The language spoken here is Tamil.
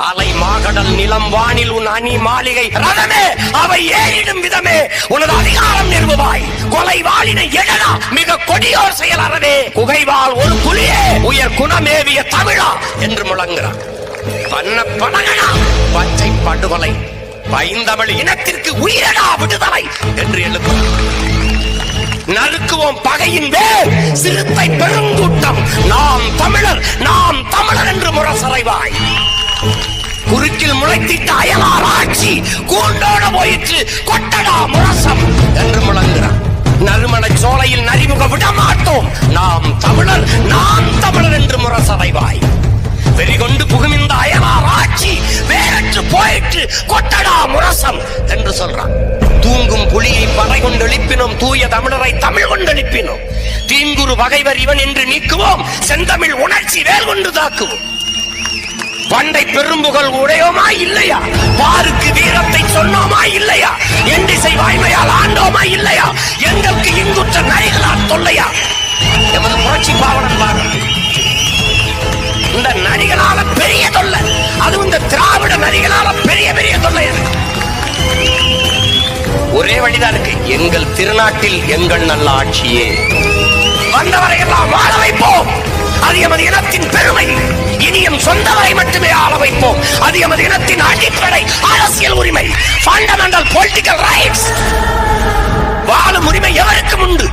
அலை மாகடல் நிலம் வானில் உன் அணி மாளிகை ரதமே அவை ஏறிடும் விதமே உனது அதிகாரம் நிறுவாய். கொலை வாளினை எழலா மிக கொடியோர் செயல் அறவே. குகைவாள் ஒரு புலியே உயர் குணமேவிய தமிழா என்று முழங்குகிறார். பண்ண பணகனா பச்சை படுகொலை பைந்தமிழ் இனத்திற்கு உயிரடா விடுதலை என்று எழுப்புகிறார். நறுக்குவோம் பகையின் வேர் சிறுத்தை பெருங்கூட்டம் நாம் தமிழர் என்று முரசறைவாய். குறுக்கில் முளைத்திட்ட அயலார் ஆட்சி கூண்டோட போயிற்று கொட்டடா முரசம் என்று முழங்குகிறார். நறுமண சோலையில் நரிமுக விடமாட்டோம் நாம் தமிழர் என்று முரசறைவாய். வெறிகொண்டு புகுமிந்த அயலார் ஆட்சி வேறற்று போயிற்று கொட்டடா முரசம் என்று சொல்றான். தூங்கும் புலியை பறை கொண்டு எழுப்பினோம் தூய தமிழரை தமிழ் கொண்டு எழுப்பினோம். தீங்குரு பகைவர் இவன் என்று நீக்குவோம் செந்தமிழ் உணர்ச்சி வேல் கொண்டு தாக்குவோம். பண்டை பெரும்புகள் உடையோமா இல்லையா? பாருக்கு வீரத்தை சொன்னோமா இல்லையா? எண்டிசை வாய்மையால் ஆண்டோமா இல்லையா? எங்களுக்கு இங்குற்ற நரிகளால் தொல்லையா? எமது புரட்சி பாவலன் பாருங்கள், இந்த நரிகளால பெரிய தொல்லை, அதுவும் இந்த திராவிட நரிகளால பெரிய தொல்லை. ஒரே வழிதான் இருக்கு, எங்கள் திருநாட்டில் எங்கள் நல்ல ஆட்சியே. வந்தவரை எல்லாம் வாழ வைப்போம், அது எமது இனத்தின் பெருமை. இனியும் சொந்தவரை மட்டுமே ஆள வைப்போம், அது எமது இனத்தின் அடிப்படை அரசியல் உரிமை. Fundamental political rights. வாழும் உரிமை எவருக்கும் உண்டு,